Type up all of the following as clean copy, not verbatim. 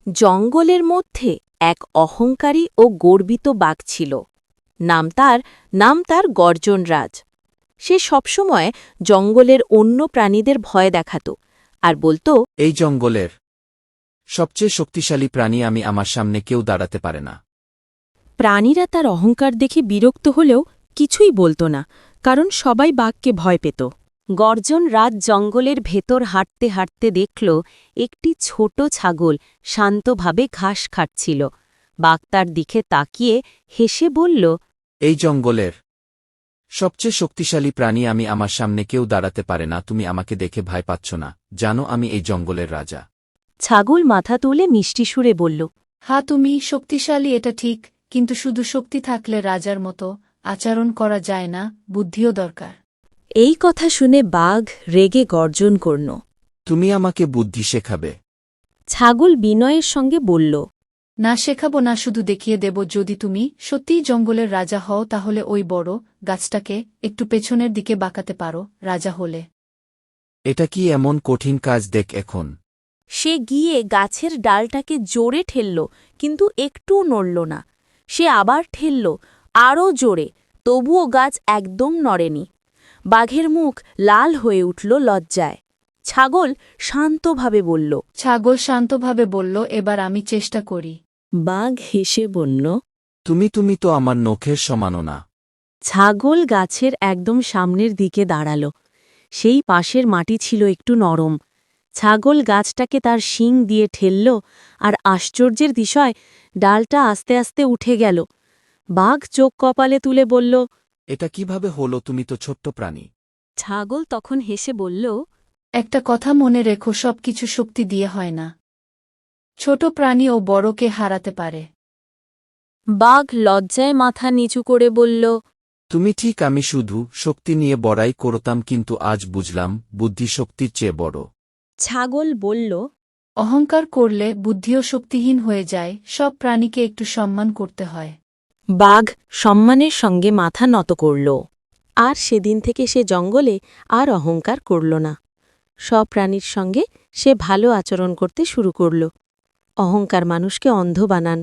জঙ্গলের মধ্যে এক অহংকারী ও গর্বিত বাঘ ছিল। নাম তার গর্জনরাজ। সে সবসময় জঙ্গলের অন্য প্রাণীদের ভয় দেখাত আর বলত, এই জঙ্গলের সবচেয়ে শক্তিশালী প্রাণী আমি, আমার সামনে কেউ দাঁড়াতে পারে না। প্রাণীরা তার অহংকার দেখে বিরক্ত হলেও কিছুই বলত না, কারণ সবাই বাঘকে ভয় পেত। গর্জন রাত জঙ্গলের ভেতর হাঁটতে হাঁটতে দেখল একটি ছোট ছাগল শান্তভাবে ঘাস খাচ্ছিল। বাঘ তার দিকে তাকিয়ে হেসে বলল, এই জঙ্গলের সবচেয়ে শক্তিশালী প্রাণী আমি, আমার সামনে কেউ দাঁড়াতে পারে না। তুমি আমাকে দেখে ভয় পাচ্ছ না? জানো আমি এই জঙ্গলের রাজা। ছাগল মাথা তুলে মিষ্টি সুরে বলল, হ্যাঁ, তুমি শক্তিশালী, এটা ঠিক, কিন্তু শুধু শক্তি থাকলে রাজার মতো আচরণ করা যায় না, বুদ্ধিও দরকার। এই কথা শুনে বাঘ রেগে গর্জন করল। তুমি আমাকে বুদ্ধি শেখাবে? ছাগল বিনয়ের সঙ্গে বলল, না, শেখাবো না, শুধু দেখিয়ে দেব। যদি তুমি সত্যিই জঙ্গলের রাজা হও তাহলে ওই বড় গাছটাকে একটু পেছনের দিকে বাঁকাতে পারো, রাজা হলে। এটা কি এমন কঠিন কাজ? দেখ এখন। সে গিয়ে গাছের ডালটাকে জোরে ঠেলল, কিন্তু একটুও নড়ল না। সে আবার ঠেলল, আরও জোরে, তবুও গাছ একদম নড়েনি। বাঘের মুখ লাল হয়ে উঠল লজ্জায়। ছাগল শান্তভাবে বলল, ছাগল শান্তভাবে বলল, এবার আমি চেষ্টা করি। বাঘ হেসে বলল, তুমি তো আমার নখের সমানও না। ছাগল গাছের একদম সামনের দিকে দাঁড়াল। সেই পাশের মাটি ছিল একটু নরম। ছাগল গাছটাকে তার শিং দিয়ে ঠেলল, আর আশ্চর্যের বিষয়, ডালটা আস্তে আস্তে উঠে গেল। বাঘ চোখ কপালে তুলে বলল, এটা কিভাবে হলো? তুমি তো ছোট্ট প্রাণী। ছাগল তখন হেসে বলল, একটা কথা মনে রেখো, সব কিছু শক্তি দিয়ে হয় না। ছোট প্রাণী ও বড়কে হারাতে পারে। বাঘ লজ্জায় মাথা নিচু করে বলল, তুমি ঠিক, আমি শুধু শক্তি নিয়ে বড়াই করতাম, কিন্তু আজ বুঝলাম বুদ্ধি শক্তির চেয়ে বড়। ছাগল বলল, অহংকার করলে বুদ্ধিও শক্তিহীন হয়ে যায়, সব প্রাণীকে একটু সম্মান করতে হয়। বাঘ সম্মানের সঙ্গে মাথা নত করল। আর সেদিন থেকে সে জঙ্গলে আর অহংকার করল না। সব প্রাণীর সঙ্গে সে ভালো আচরণ করতে শুরু করল। অহংকার মানুষকে অন্ধ বানান।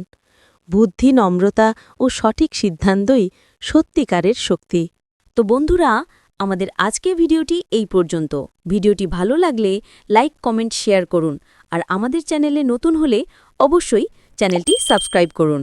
বুদ্ধি, নম্রতা ও সঠিক সিদ্ধান্তই সত্যিকারের শক্তি। তো বন্ধুরা, আমাদের আজকের ভিডিওটি এই পর্যন্ত। ভিডিওটি ভালো লাগলে লাইক, কমেন্ট, শেয়ার করুন। আর আমাদের চ্যানেলে নতুন হলে অবশ্যই চ্যানেলটি সাবস্ক্রাইব করুন।